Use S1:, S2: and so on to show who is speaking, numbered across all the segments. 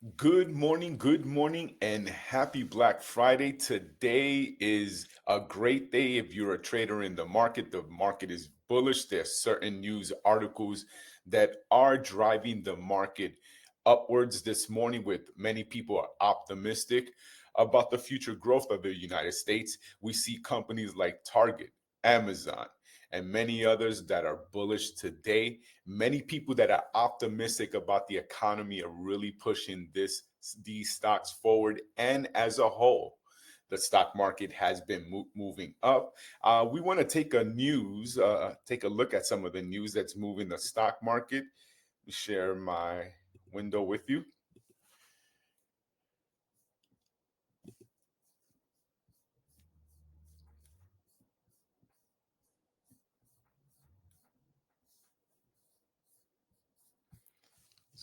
S1: Good morning, and happy Black Friday. Today is a great day if you're a trader in the market. The market is bullish. There's certain news articles that are driving the market upwards this morning, with many people are optimistic about the future growth of the United States. We see companies like Target, Amazon, and many others that are bullish today. Many people that are optimistic about the economy are really pushing these stocks forward, and as a whole the stock market has been moving up. We want to take a look at some of the news that's moving the stock market. Let me share my window with you.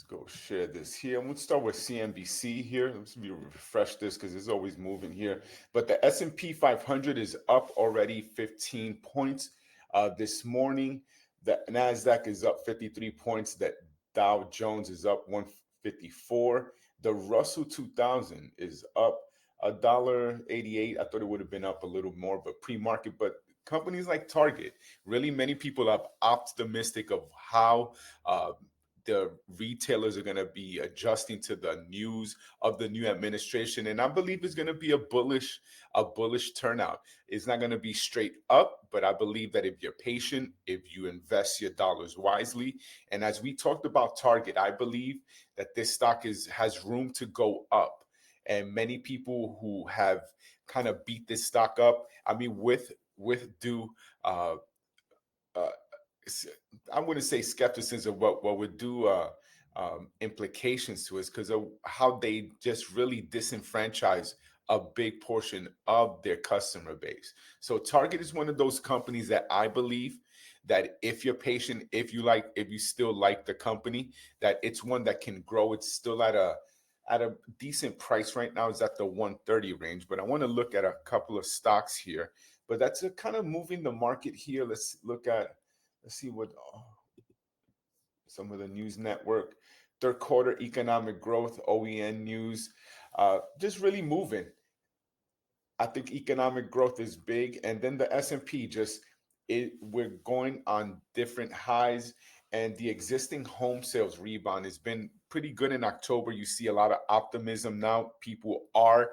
S1: Let's go share this here. I'm going to start with CNBC here. Let's refresh this because it's always moving here. But the S&P 500 is up already 15 points this morning. The Nasdaq is up 53 points. That Dow Jones is up 154. The Russell 2000 is up $1.88. I thought it would have been up a little more, but pre-market. But companies like Target, really many people are optimistic of how the retailers are going to be adjusting to the news of the new administration, and I believe it's going to be a bullish turnout. It's not going to be straight up, but I believe that if you're patient, if you invest your dollars wisely, and as we talked about Target, I believe that this stock is has room to go up, and many people who have kind of beat this stock up, I mean, with due uh, uh, I wouldn't say skepticism, what would do implications to us because of how they just really disenfranchise a big portion of their customer base. So Target is one of those companies that I believe that if you're patient, if you still like the company, that it's one that can grow. It's still at a decent price right now. Is at the 130 range, but I want to look at a couple of stocks here. But that's a kind of moving the market here. Let's see what some of the news network third quarter economic growth OEN news, just really moving. I think economic growth is big, and then the S&P just we're going on different highs, and the existing home sales rebound has been pretty good in October. You see a lot of optimism now. People are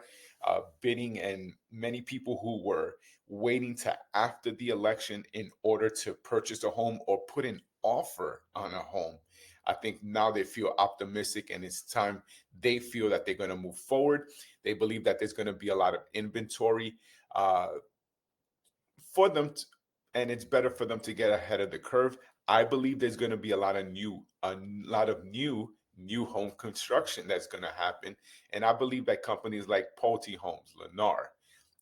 S1: bidding, and many people who were waiting to after the election in order to purchase a home or put an offer on a home. I think now they feel optimistic, and it's time they feel that they're going to move forward. They believe that there's going to be a lot of inventory uh, for them, and it's better for them to get ahead of the curve. I believe there's going to be a lot of new home construction that's going to happen, and I believe that companies like Pulte Homes, Lennar,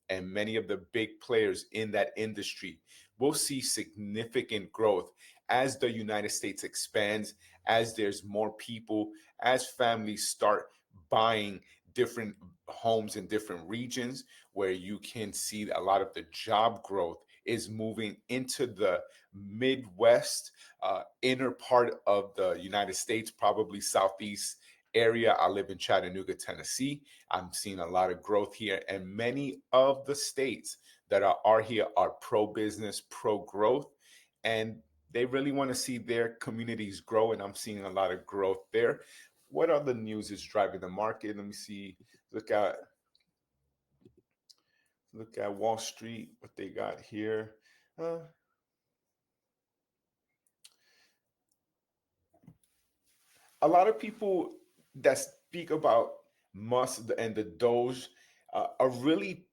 S1: and many of the big players in that industry will see significant growth as the United States expands, as there's more people, as families start buying different homes in different regions where you can see a lot of the job growth is moving into the Midwest, inner part of the United States, probably Southeast area. I live in Chattanooga, Tennessee. I'm seeing a lot of growth here, and many of the states that are here are pro business, pro growth, and they really want to see their communities grow. And I'm seeing a lot of growth there. What other news is driving the market? Let me see. Look at look at Wall Street. What they got here. Uh, a lot of people that speak about Musk and the Doge are really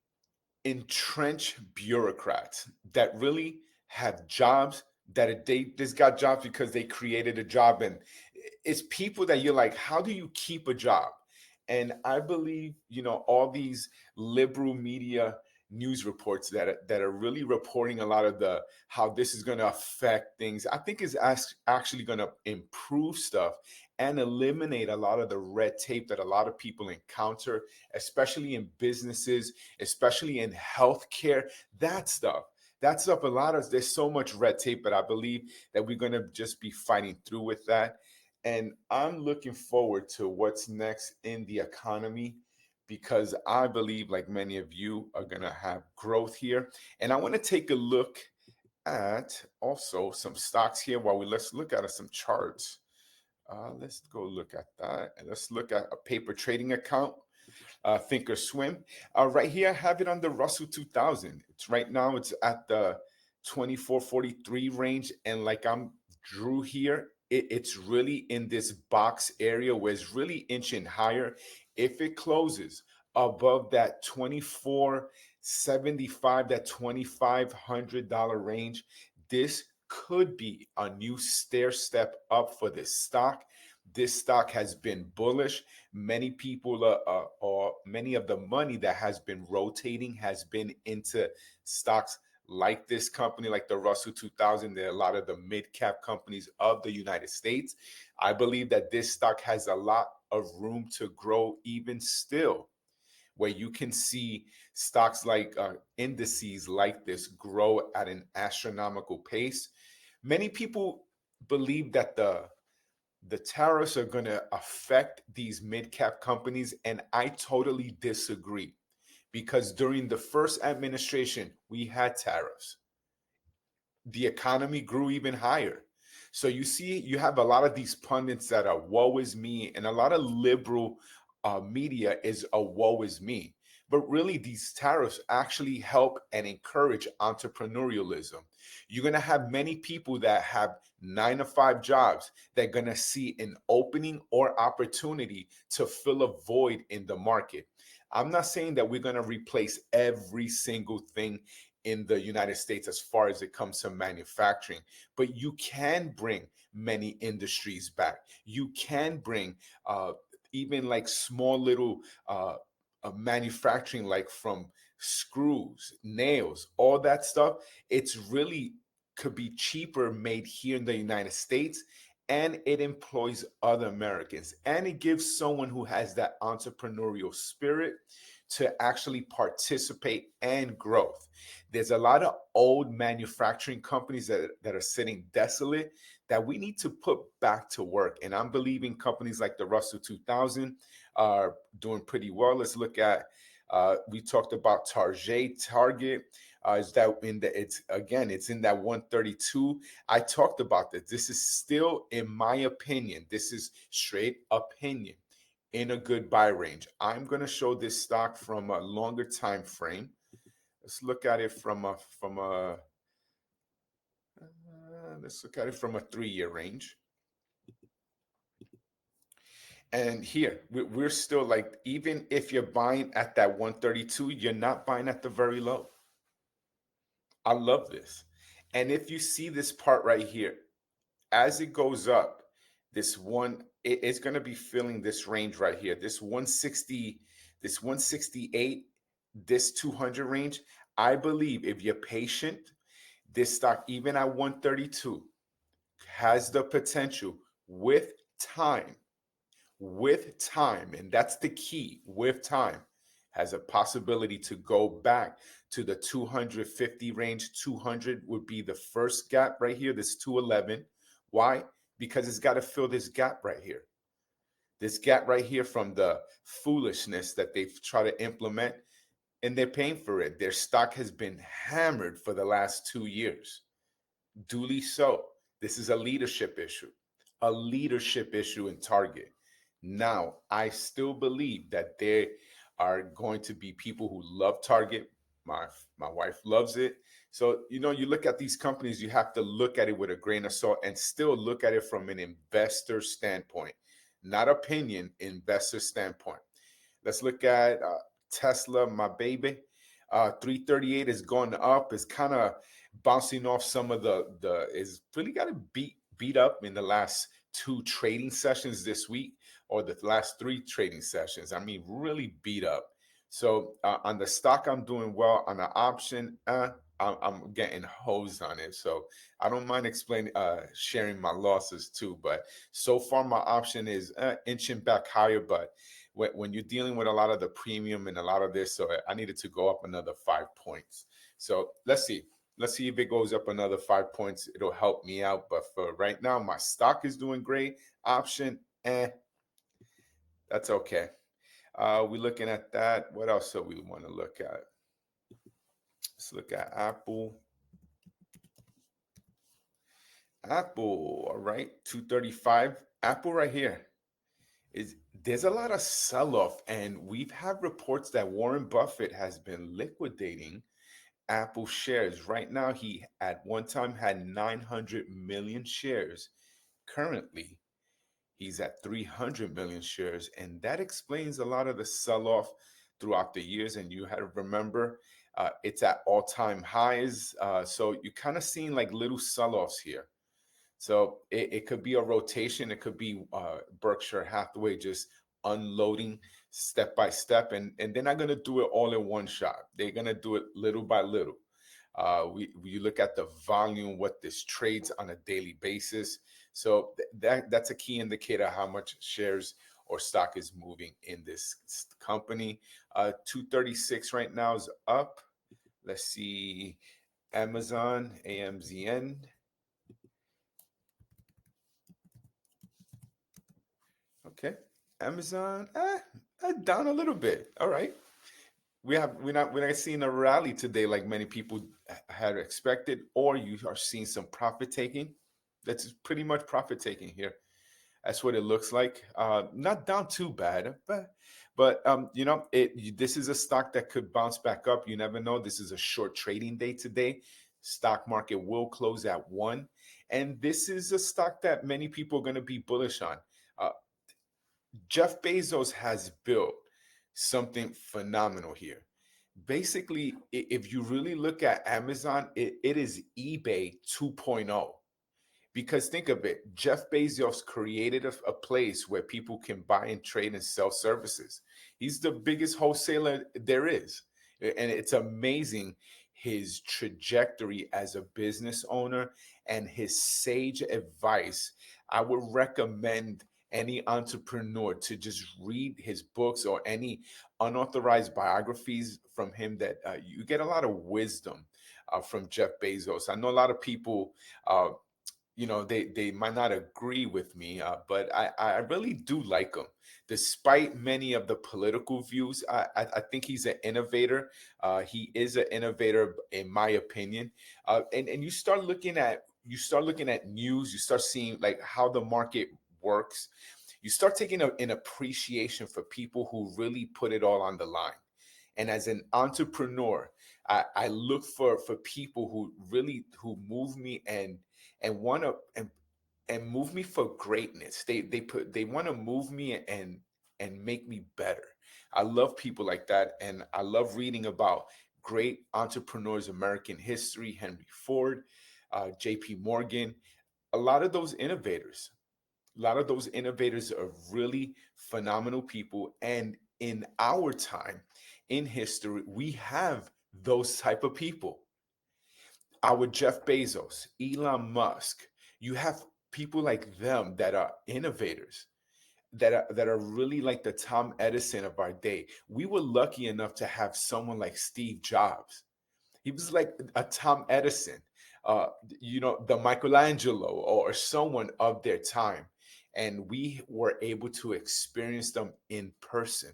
S1: entrenched bureaucrats that really have jobs that they just got jobs because they created a job, and it's people that you're like, how do you keep a job? And I believe, all these liberal media news reports that are really reporting a lot of the how this is going to affect things, I think is actually going to improve stuff and eliminate a lot of the red tape that a lot of people encounter, especially in businesses, especially in healthcare. That stuff a lot of there's so much red tape, but I believe that we're going to just be fighting through with that. And I'm looking forward to what's next in the economy because I believe, like many of you, are going to have growth here. And I want to take a look at also some stocks here while let's look at some charts. Let's go look at that. And let's look at a paper trading account, Thinkorswim. Right here, I have it on the Russell 2000. It's right now, it's at the 2443 range. And like I'm drew here, it's really in this box area where it's really inching higher. If it closes above that 2475, that $2,500 range, this could be a new stair step up for this stock. This stock has been bullish. Many people or many of the money that has been rotating has been into stocks like this company, like the Russell 2000. There are a lot of the mid cap companies of the United States. I believe that this stock has a lot of room to grow even still, where you can see stocks like indices like this grow at an astronomical pace. Many people believe that the tariffs are going to affect these mid cap companies, and I totally disagree because during the first administration, we had tariffs. The economy grew even higher. So you see, you have a lot of these pundits that are woe is me, and a lot of liberal media is a woe is me. But really, these tariffs actually help and encourage entrepreneurialism. You're going to have many people that have 9 to 5 jobs that are going to see an opening or opportunity to fill a void in the market. I'm not saying that we're going to replace every single thing in the United States as far as it comes to manufacturing, but you can bring many industries back. You can bring even like small little manufacturing, like from screws, nails, all that stuff. It's really could be cheaper made here in the United States, and it employs other Americans, and it gives someone who has that entrepreneurial spirit to actually participate and growth. There's a lot of old manufacturing companies that are sitting desolate that we need to put back to work. And I'm believing companies like the Russell 2000 are doing pretty well. Let's look at, we talked about Target. Is that in the, it's in that 132. I talked about this. This is still, in my opinion, this is straight opinion, in a good buy range. I'm going to show this stock from a longer time frame. Let's look at it from a let's look at it from a 3-year range. And here we're still like, even if you're buying at that 132, you're not buying at the very low. I love this. And if you see this part right here, as it goes up, it's going to be filling this range right here, this 160, this 168, this 200 range. I believe if you're patient, this stock, even at 132, has the potential time, with time, and that's the key, with time, has a possibility to go back to the 250 range. 200 would be the first gap right here, this 211. Why? Because it's got to fill this gap right here. This gap right here from the foolishness that they've tried to implement, and they're paying for it. Their stock has been hammered for the last 2 years. Duly so. This is a leadership issue in Target. Now, I still believe that there are going to be people who love Target. My wife loves it. So, you look at these companies, you have to look at it with a grain of salt and still look at it from an investor standpoint, not opinion, investor standpoint. Let's look at Tesla, my baby. 338 is going up. It's kind of bouncing off some of it's really got to beat up in the last 2 trading sessions this week, or the last 3 trading sessions. I mean, really beat up. So on the stock, I'm doing well. On the option, I'm getting hosed on it. So I don't mind sharing my losses too. But so far, my option is inching back higher. But when you're dealing with a lot of the premium and a lot of this, so I needed to go up another 5 points. So let's see. Let's see if it goes up another 5 points. It'll help me out. But for right now, my stock is doing great. Option, that's okay. We're looking at that. What else do we want to look at? Let's look at Apple. Apple, all right, 235. Apple right here is there's a lot of sell-off, and we've had reports that Warren Buffett has been liquidating Apple shares. Right now, he at one time had 900 million shares. Currently, he's at 300 million shares, and that explains a lot of the sell-off throughout the years. And you had to remember, it's at all-time highs. So you kind of seeing like little sell-offs here. So it could be a rotation. It could be Berkshire Hathaway just unloading step by step, and they're not going to do it all in one shot. They're going to do it little by little. We look at the volume, what this trades on a daily basis. So that's a key indicator how much shares or stock is moving in this company. 236 right now is up. Let's see, Amazon, AMZN. Okay, Amazon, down a little bit. All right, we're not seeing a rally today like many people had expected, or you are seeing some profit taking. That's pretty much profit taking here. That's what it looks like. Not down too bad, but this is a stock that could bounce back up. You never know. This is a short trading day today. Stock market will close at 1, and this is a stock that many people are going to be bullish on. Uh, Jeff Bezos has built something phenomenal here. Basically, if you really look at Amazon, it is eBay 2.0. Because think of it, Jeff Bezos created a place where people can buy and trade and sell services. He's the biggest wholesaler there is. And it's amazing his trajectory as a business owner and his sage advice. I would recommend any entrepreneur to just read his books or any unauthorized biographies from him that you get a lot of wisdom from Jeff Bezos. I know a lot of people they might not agree with me, but I really do like him despite many of the political views. I think he's an innovator. He is an innovator in my opinion. And you start looking at news, you start seeing like how the market works. You start taking an appreciation for people who really put it all on the line. And as an entrepreneur, I look for people who move me and want to and move me for greatness. They want to move me and make me better. I love people like that, and I love reading about great entrepreneurs, American history, Henry Ford, J.P. Morgan, a lot of those innovators. A lot of those innovators are really phenomenal people, and in our time in history, we have those type of people. Our Jeff Bezos, Elon Musk. You have people like them that are innovators, that are really like the Tom Edison of our day. We were lucky enough to have someone like Steve Jobs. He was like a Tom Edison, uh, the Michelangelo or someone of their time. And we were able to experience them in person.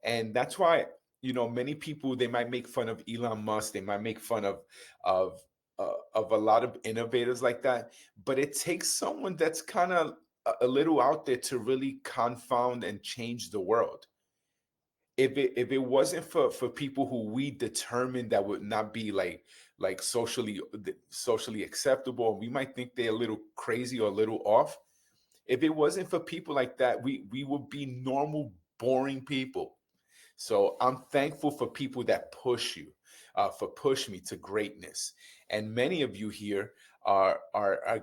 S1: And that's why, many people, they might make fun of Elon Musk, they might make fun of of a lot of innovators like that, but it takes someone that's kind of a little out there to really confound and change the world. If it wasn't for people who we determined that would not be like socially acceptable, we might think they're a little crazy or a little off. If it wasn't for people like that, we would be normal, boring people. So I'm thankful for people that push you, for push me to greatness. And many of you here are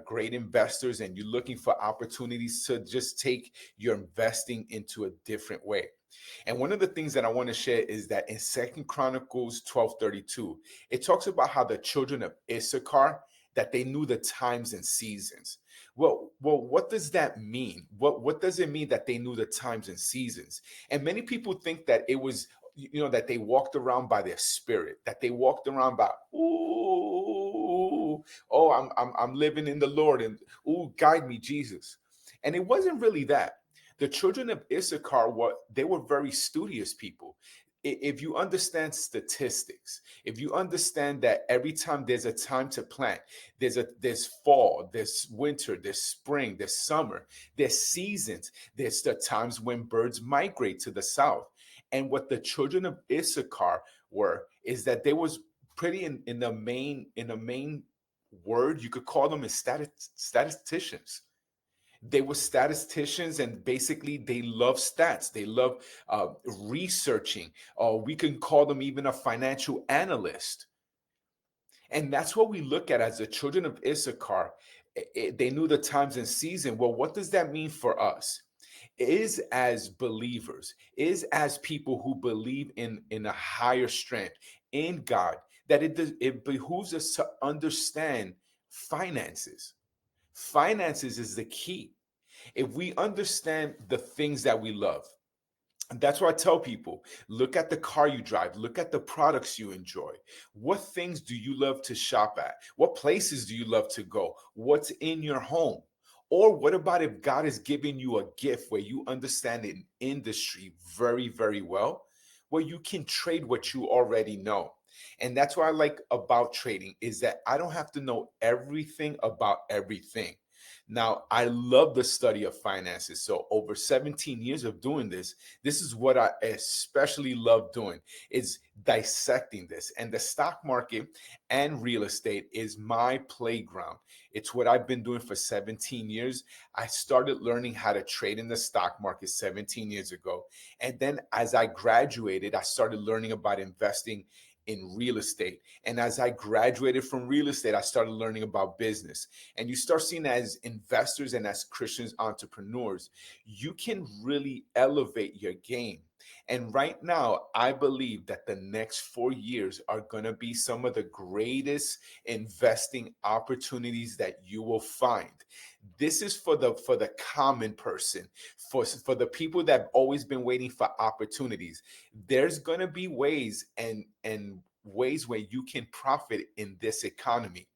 S1: great investors, and you're looking for opportunities to just take your investing into a different way. And one of the things that I want to share is that in Second Chronicles 12:32, it talks about how the children of Issachar that they knew the times and seasons. Well, what does that mean? What does it mean that they knew the times and seasons? And many people think that it was, that they walked around by their spirit, that they walked around by, ooh, you, oh, I'm living in the Lord, and oh, guide me, Jesus. And it wasn't really that. The children of Issachar, they were very studious people. If you understand statistics, if you understand that every time there's a time to plant, there's fall, there's winter, there's spring, there's summer, there's seasons, there's the times when birds migrate to the south. And what the children of Issachar were is that they was pretty in the main word, you could call them as statisticians. They were statisticians, and basically they love stats. They love researching, or we can call them even a financial analyst. And that's what we look at as the children of Issachar. They knew the times and season. Well, what does that mean for us? Is as believers, is as people who believe in a higher strength in God, that it behooves us to understand finances. Finances is the key. If we understand the things that we love, that's why I tell people, look at the car you drive, look at the products you enjoy. What things do you love to shop at? What places do you love to go? What's in your home? Or what about if God is giving you a gift where you understand an industry very, very well, where you can trade what you already know? And that's what I like about trading, is that I don't have to know everything about everything. Now, I love the study of finances. So over 17 years of doing this is what I especially love doing, is dissecting this. And the stock market and real estate is my playground. It's what I've been doing for 17 years. I started learning how to trade in the stock market 17 years ago. And then as I graduated, I started learning about investing in real estate. And as I graduated from real estate, I started learning about business. And you start seeing, as investors and as Christians entrepreneurs, you can really elevate your game. And right now, I believe that the next 4 years are going to be some of the greatest investing opportunities that you will find. This is for the common person, for the people that have always been waiting for opportunities. There's going to be ways and ways where you can profit in this economy.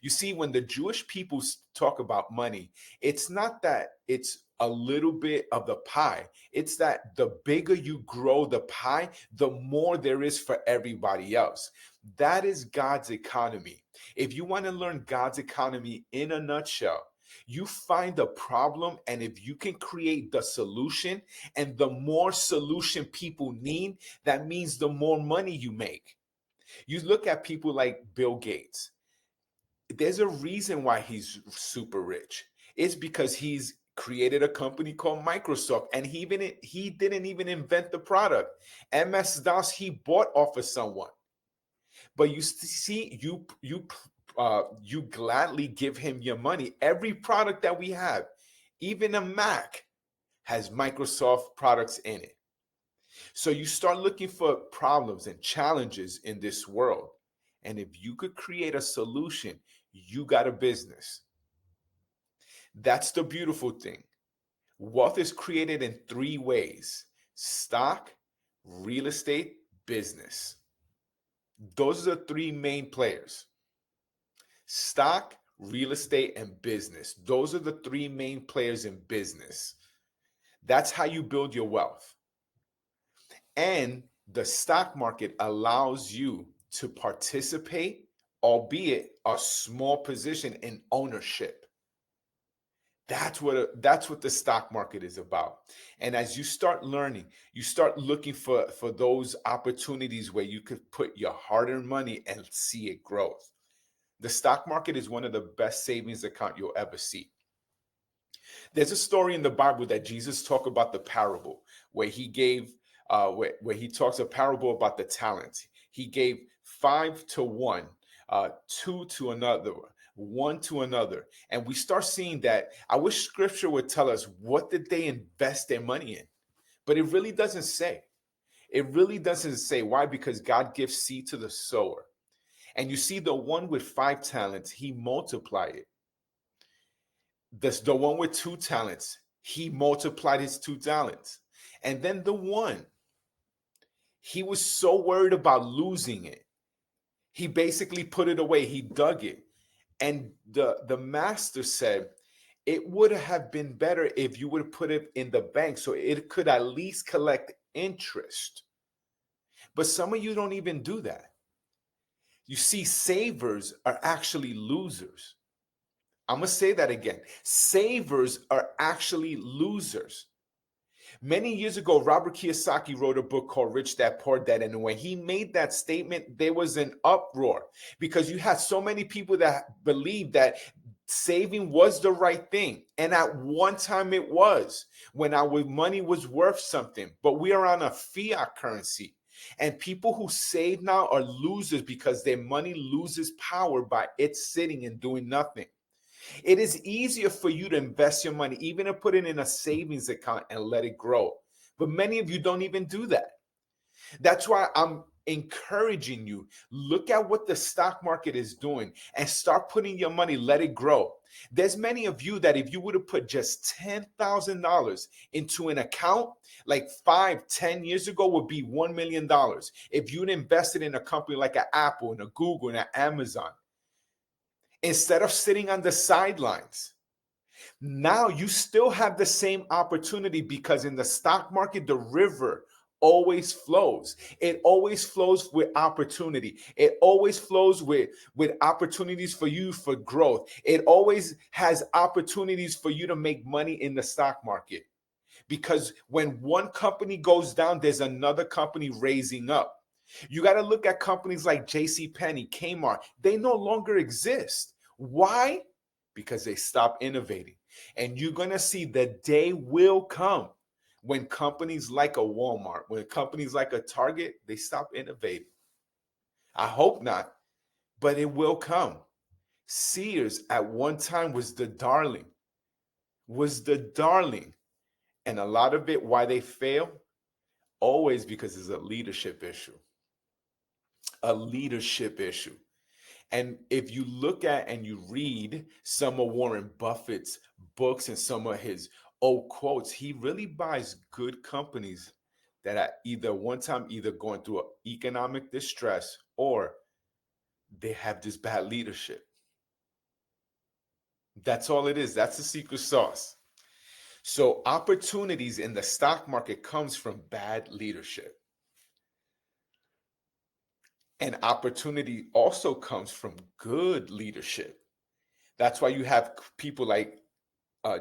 S1: You see, when the Jewish people talk about money, it's not that it's a little bit of the pie. It's that the bigger you grow the pie, the more there is for everybody else. That is God's economy. If you want to learn God's economy in a nutshell, you find the problem, and if you can create the solution, and the more solution people need, that means the more money you make. You look at people like Bill Gates. There's a reason why he's super rich. It's because he's created a company called Microsoft, and he didn't even invent the product. MS-DOS he bought off of someone. But you see, you gladly give him your money. Every product that we have, even a Mac, has Microsoft products in it. So you start looking for problems and challenges in this world. And if you could create a solution, you got a business. That's the beautiful thing. Wealth is created in 3 ways: stock, real estate, business. Those are the 3 main players: stock, real estate, and business. Those are the 3 main players in business. That's how you build your wealth. And the stock market allows you to participate, albeit a small position, in ownership. That's what the stock market is about. And as you start learning, you start looking for those opportunities where you could put your hard-earned money and see it grow. The stock market is one of the best savings account you'll ever see. There's a story in the Bible that Jesus talked about, the parable where he gave where he talks a parable about the talents. He gave 5 to one, 2 to another, 1 to another. And we start seeing that. I wish scripture would tell us, what did they invest their money in? But it really doesn't say. It really doesn't say. Why? Because God gives seed to the sower. And you see, the one with 5 talents, he multiplied it. The one with 2 talents, he multiplied his 2 talents. And then the one, he was so worried about losing it, he basically put it away. He dug it. And the master said, it would have been better if you would have put it in the bank so it could at least collect interest. But some of you don't even do that. You see, savers are actually losers. I'm going to say that again. Savers are actually losers. Many years ago, Robert Kiyosaki wrote a book called Rich Dad Poor Dad. And when he made that statement, there was an uproar because you had so many people that believed that saving was the right thing. And at one time it was, when our money was worth something. But we are on a fiat currency. And people who save now are losers because their money loses power by it sitting and doing nothing. It is easier for you to invest your money, even to put it in a savings account and let it grow. But many of you don't even do that. That's why I'm encouraging you. Look at what the stock market is doing and start putting your money, let it grow. There's many of you that if you would have put just $10,000 into an account like 5-10 years ago would be $1 million. If you'd invested in a company like an Apple and a Google and an Amazon, instead of sitting on the sidelines. Now you still have the same opportunity because in the stock market, the river always flows. It always flows with opportunity. It always flows with opportunities for you for growth. It always has opportunities for you to make money in the stock market. Because when one company goes down, there's another company raising up. You got to look at companies like JCPenney, Kmart. They no longer exist. Why? Because they stopped innovating. And you're going to see the day will come when companies like a Walmart, when companies like a Target, they stop innovating. I hope not, but it will come. Sears at one time was the darling, And a lot of it, why they fail, always because it's a leadership issue. A leadership issue. And if you look at and you read some of Warren Buffett's books and some of his old quotes, he really buys good companies that are either one time either going through an economic distress or they have this bad leadership. That's all it is. That's the secret sauce. So opportunities in the stock market comes from bad leadership. And opportunity also comes from good leadership. That's why you have people like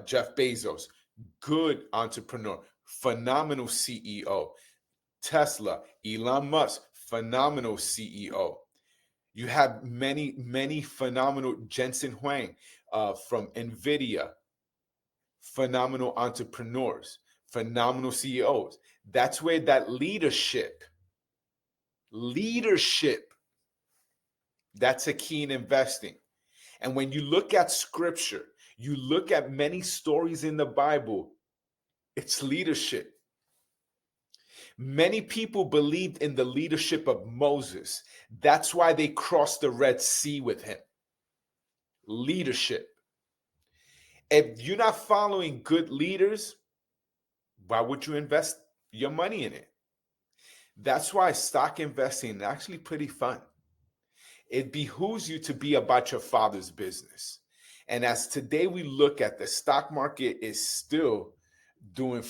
S1: Jeff Bezos, good entrepreneur, phenomenal CEO. Tesla, Elon Musk, phenomenal CEO. You have many phenomenal, Jensen Huang from NVIDIA, phenomenal entrepreneurs, phenomenal CEOs. That's where that leadership, that's a key in investing. And when you look at scripture, you look at many stories in the Bible, it's leadership. Many people believed in the leadership of Moses. That's why they crossed the Red Sea with him. Leadership. If you're not following good leaders, why would you invest your money in it? That's why stock investing is actually pretty fun. It behooves you to be about your father's business. And as today we look at the stock market is still doing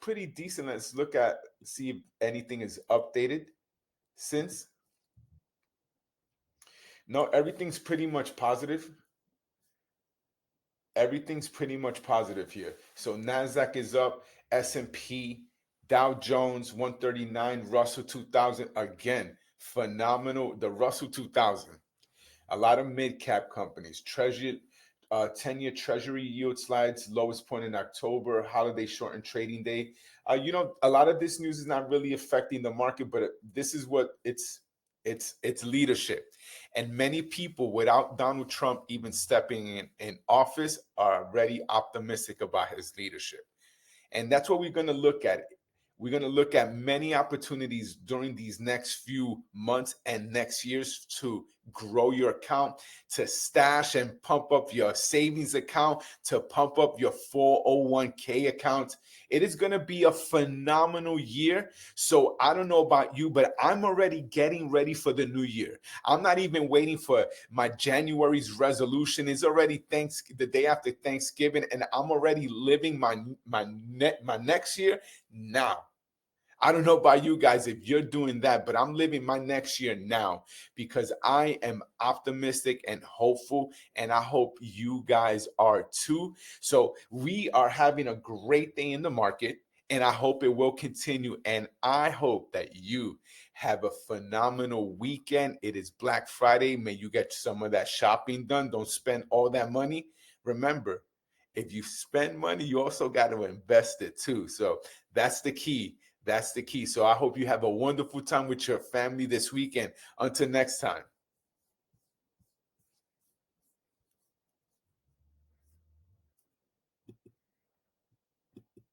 S1: pretty decent. Let's see if anything is updated since. No, everything's pretty much positive. Everything's pretty much positive here. So NASDAQ is up, S&P, Dow Jones 139, Russell 2000 again, phenomenal. The Russell 2000. A lot of mid-cap companies, Treasury, 10-year Treasury yield slides, lowest point in October, holiday shortened trading day. A lot of this news is not really affecting the market, but this is what it's leadership. And many people, without Donald Trump even stepping in office, are already optimistic about his leadership. And that's what we're going to look at. We're going to look at many opportunities during these next few months and next years to grow your account, to stash and pump up your savings account, to pump up your 401k account. It is going to be a phenomenal year. So I don't know about you, but I'm already getting ready for the new year. I'm not even waiting for my January's resolution. It's already the day after Thanksgiving, and I'm already living my next year now. I don't know about you guys if you're doing that, but I'm living my next year now because I am optimistic and hopeful, and I hope you guys are too. So we are having a great day in the market, and I hope it will continue. And I hope that you have a phenomenal weekend. It is Black Friday. May you get some of that shopping done. Don't spend all that money. Remember, if you spend money, you also got to invest it too. So that's the key. That's the key. So I hope you have a wonderful time with your family this weekend. Until next time.